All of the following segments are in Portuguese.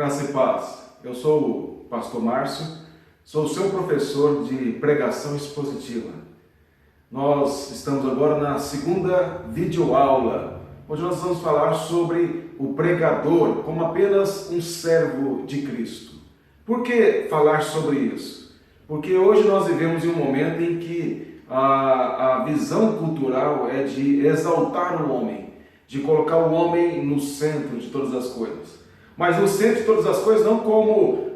Graça e paz. Eu sou o pastor Márcio, sou seu professor de pregação expositiva. Nós estamos agora na segunda videoaula, onde nós vamos falar sobre o pregador como apenas um servo de Cristo. Por que falar sobre isso? Porque hoje nós vivemos em um momento em que a visão cultural é de exaltar o homem, de colocar o homem no centro de todas as coisas. Mas no centro de todas as coisas, não como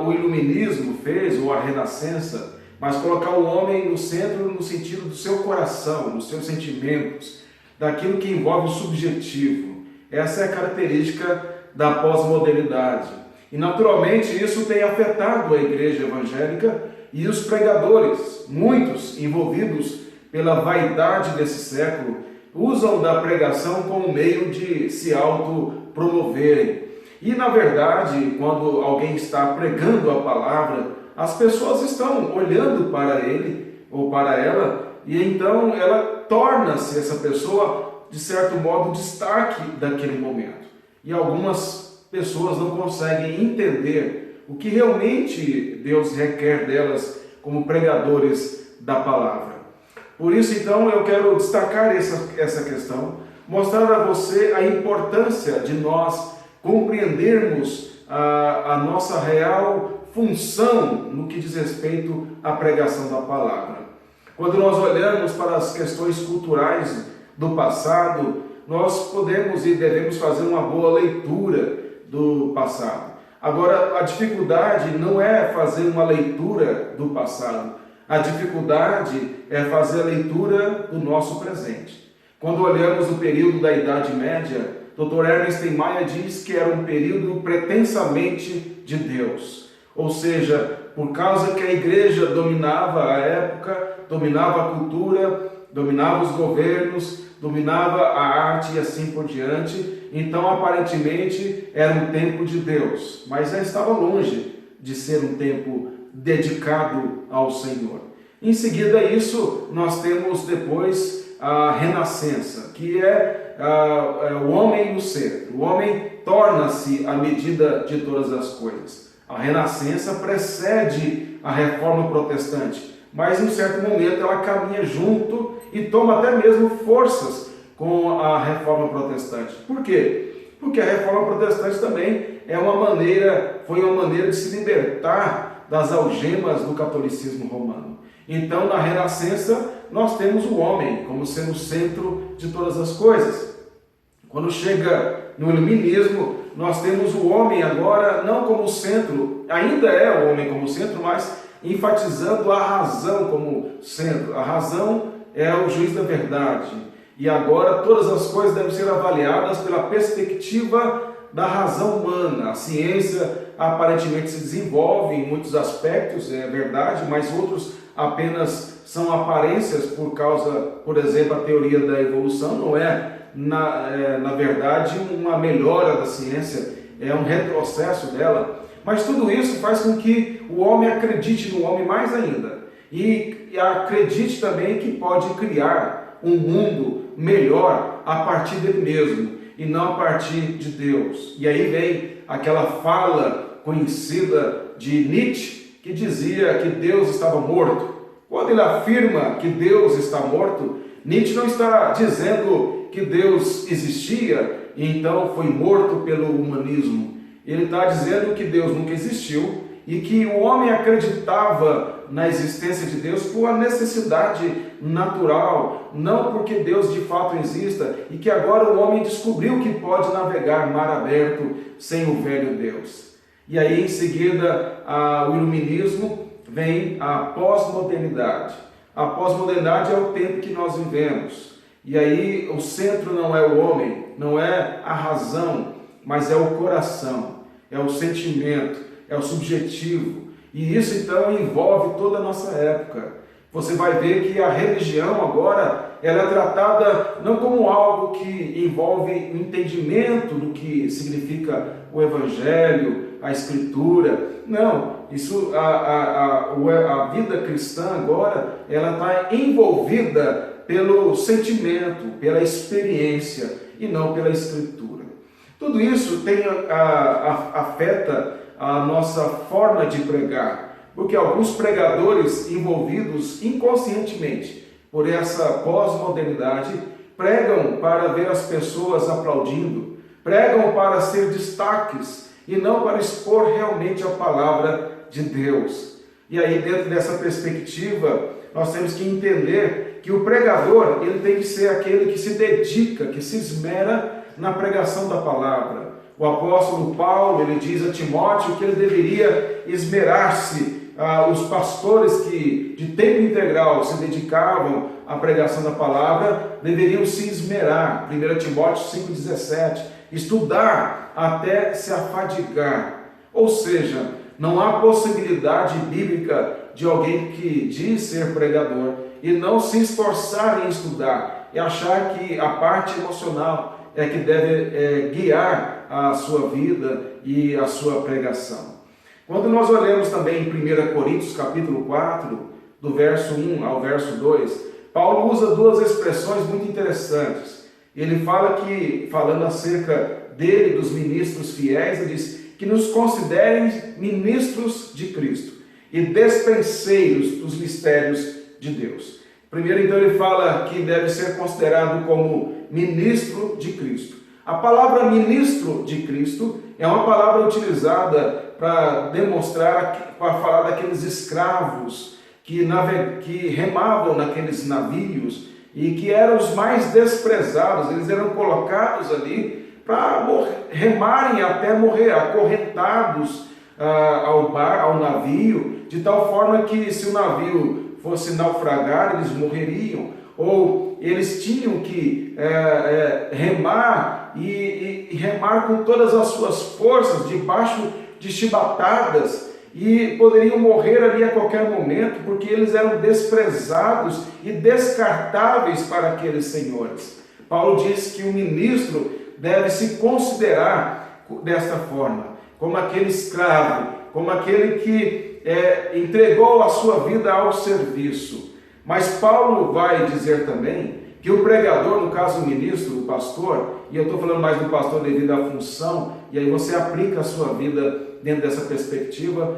o iluminismo fez, ou a renascença, mas colocar o homem no centro no sentido do seu coração, dos seus sentimentos, daquilo que envolve o subjetivo. Essa é a característica da pós-modernidade. E naturalmente isso tem afetado a igreja evangélica e os pregadores, muitos envolvidos pela vaidade desse século, usam da pregação como meio de se autopromoverem. E na verdade, quando alguém está pregando a palavra, as pessoas estão olhando para ele ou para ela, e então ela torna-se, essa pessoa, de certo modo, o destaque daquele momento. E algumas pessoas não conseguem entender o que realmente Deus requer delas como pregadores da palavra. Por isso, então, eu quero destacar essa questão, mostrar a você a importância de nós compreendermos a nossa real função no que diz respeito à pregação da palavra. Quando nós olhamos para as questões culturais do passado, nós podemos e devemos fazer uma boa leitura do passado. Agora, a dificuldade não é fazer uma leitura do passado, a dificuldade é fazer a leitura do nosso presente. Quando olhamos o período da Idade Média, Dr. Ernest Maia diz que era um período pretensamente de Deus. Ou seja, por causa que a igreja dominava a época, dominava a cultura, dominava os governos, dominava a arte e assim por diante, então aparentemente era um tempo de Deus, mas já estava longe de ser um tempo dedicado ao Senhor. Em seguida isso, nós temos depois a renascença, que é o homem no centro. O homem torna-se a medida de todas as coisas. A renascença precede a reforma protestante, mas em um certo momento ela caminha junto e toma até mesmo forças com a reforma protestante. Por quê? Porque a reforma protestante também foi uma maneira de se libertar das algemas do catolicismo romano. Então, na renascença, nós temos o homem como sendo o centro de todas as coisas. Quando chega no iluminismo, nós temos o homem agora não como centro, ainda é o homem como centro, mas enfatizando a razão como centro. A razão é o juiz da verdade. E agora todas as coisas devem ser avaliadas pela perspectiva da razão humana. A ciência aparentemente se desenvolve em muitos aspectos, é verdade, mas outros apenas são aparências por causa, por exemplo, a teoria da evolução não é, na verdade, uma melhora da ciência, é um retrocesso dela. Mas tudo isso faz com que o homem acredite no homem mais ainda. E acredite também que pode criar um mundo melhor a partir dele mesmo e não a partir de Deus. E aí vem aquela fala conhecida de Nietzsche, que dizia que Deus estava morto. Quando ele afirma que Deus está morto, Nietzsche não está dizendo que Deus existia e então foi morto pelo humanismo. Ele está dizendo que Deus nunca existiu e que o homem acreditava na existência de Deus por uma necessidade natural, não porque Deus de fato exista, e que agora o homem descobriu que pode navegar mar aberto sem o velho Deus. E aí em seguida o iluminismo vem a pós-modernidade. A pós-modernidade é o tempo que nós vivemos. E aí o centro não é o homem, não é a razão, mas é o coração, é o sentimento, é o subjetivo. E isso então envolve toda a nossa época. Você vai ver que a religião agora ela é tratada não como algo que envolve o entendimento do que significa o Evangelho, a Escritura. Não, isso a vida cristã agora ela está envolvida pelo sentimento, pela experiência e não pela Escritura. Tudo isso afeta a nossa forma de pregar, porque alguns pregadores envolvidos inconscientemente por essa pós-modernidade pregam para ver as pessoas aplaudindo, pregam para ser destaques e não para expor realmente a palavra de Deus. E aí, dentro dessa perspectiva, nós temos que entender que o pregador, ele tem que ser aquele que se dedica, que se esmera na pregação da palavra. O apóstolo Paulo, ele diz a Timóteo que ele deveria esmerar-se. Os pastores que de tempo integral se dedicavam à pregação da palavra deveriam se esmerar. 1 Timóteo 5,17, estudar até se afadigar. Ou seja, não há possibilidade bíblica de alguém que diz ser pregador e não se esforçar em estudar e achar que a parte emocional é que deve guiar a sua vida e a sua pregação. Quando nós olhamos também em 1 Coríntios capítulo 4, do verso 1 ao verso 2, Paulo usa duas expressões muito interessantes. Ele fala que, falando acerca dele, dos ministros fiéis, ele diz que nos considerem ministros de Cristo e despenseiros dos mistérios de Deus. Primeiro, então, ele fala que deve ser considerado como ministro de Cristo. A palavra ministro de Cristo é uma palavra utilizada para demonstrar, para falar daqueles escravos que remavam naqueles navios e que eram os mais desprezados. Eles eram colocados ali para remarem até morrer, acorrentados ao navio, de tal forma que se o navio fosse naufragar, eles morreriam, ou eles tinham que remar e remar com todas as suas forças, debaixo de chibatadas, e poderiam morrer ali a qualquer momento, porque eles eram desprezados e descartáveis para aqueles senhores. Paulo diz que o ministro deve se considerar desta forma, como aquele escravo, como aquele que entregou a sua vida ao serviço. Mas Paulo vai dizer também que o pregador, no caso o ministro, o pastor, e eu estou falando mais do pastor devido à função, e aí você aplica a sua vida dentro dessa perspectiva,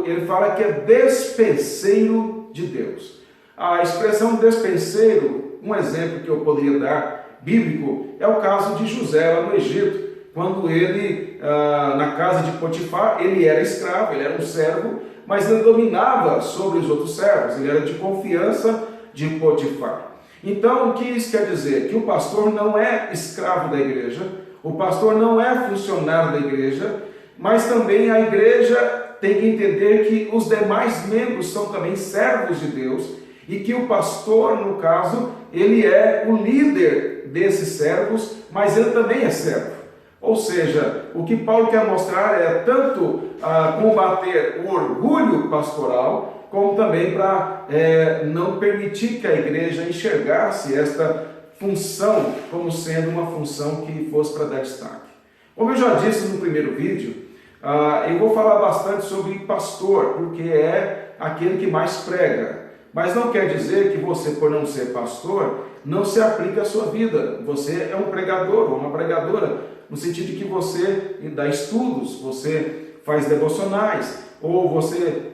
ele fala que é despenseiro de Deus. A expressão despenseiro, um exemplo que eu poderia dar, bíblico, é o caso de José lá no Egito, quando ele, na casa de Potifar, ele era escravo, ele era um servo, mas ele dominava sobre os outros servos, ele era de confiança de Potifar. Então, o que isso quer dizer? Que o pastor não é escravo da igreja, o pastor não é funcionário da igreja, mas também a igreja tem que entender que os demais membros são também servos de Deus e que o pastor, no caso, ele é o líder desses servos, mas ele também é servo. Ou seja, o que Paulo quer mostrar é tanto combater o orgulho pastoral, como também para não permitir que a igreja enxergasse esta função como sendo uma função que fosse para dar destaque. Como eu já disse no primeiro vídeo, eu vou falar bastante sobre pastor, porque é aquele que mais prega. Mas não quer dizer que você, por não ser pastor, não se aplique à sua vida. Você é um pregador ou uma pregadora, no sentido de que você dá estudos, você faz devocionais, ou você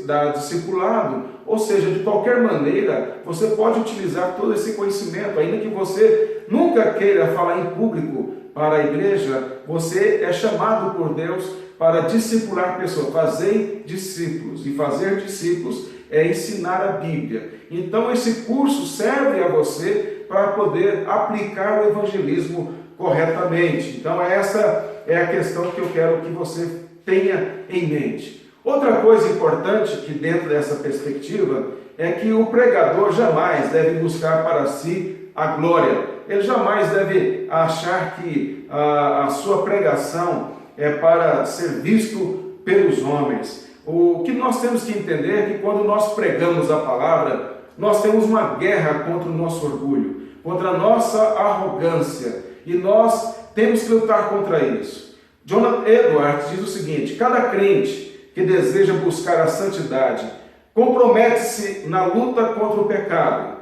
dá discipulado, ou seja, de qualquer maneira, você pode utilizar todo esse conhecimento, ainda que você nunca queira falar em público para a igreja, você é chamado por Deus para discipular pessoas, fazer discípulos, e fazer discípulos é ensinar a Bíblia. Então esse curso serve a você para poder aplicar o evangelismo corretamente. Então essa é a questão que eu quero que você tenha em mente. Outra coisa importante que dentro dessa perspectiva é que o pregador jamais deve buscar para si a glória. Ele jamais deve achar que a sua pregação é para ser visto pelos homens. O que nós temos que entender é que quando nós pregamos a palavra, nós temos uma guerra contra o nosso orgulho, contra a nossa arrogância, e nós temos que lutar contra isso. Jonathan Edwards diz o seguinte: cada crente que deseja buscar a santidade compromete-se na luta contra o pecado.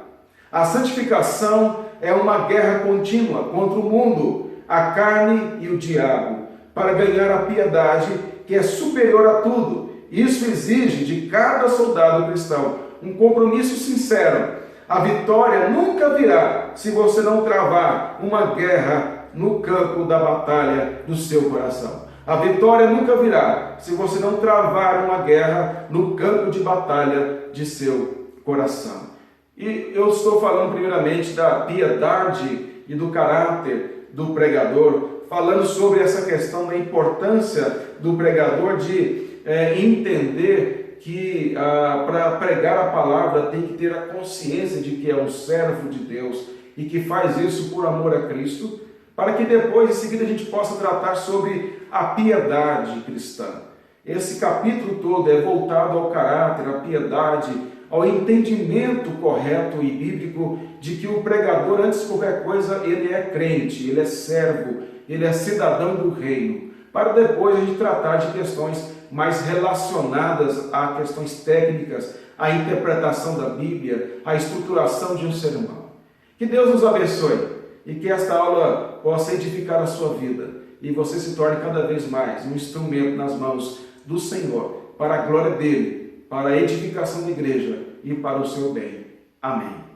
A santificação é uma guerra contínua contra o mundo. a carne e o diabo, para ganhar a piedade que é superior a tudo. Isso exige de cada soldado cristão um compromisso sincero. A vitória nunca virá se você não travar uma guerra no campo da batalha do seu coração. A vitória nunca virá se você não travar uma guerra no campo de batalha de seu coração. E eu estou falando primeiramente da piedade e do caráter do pregador, falando sobre essa questão da importância do pregador de entender que para pregar a palavra tem que ter a consciência de que é um servo de Deus e que faz isso por amor a Cristo, para que depois, em seguida, a gente possa tratar sobre a piedade cristã. Esse capítulo todo é voltado ao caráter, à piedade, ao entendimento correto e bíblico de que o pregador, antes de qualquer coisa, ele é crente, ele é servo, ele é cidadão do reino, para depois a gente tratar de questões mais relacionadas a questões técnicas, a interpretação da Bíblia, a estruturação de um sermão. Que Deus nos abençoe e que esta aula possa edificar a sua vida e você se torne cada vez mais um instrumento nas mãos do Senhor, para a glória dele, para a edificação da igreja e para o seu bem. Amém.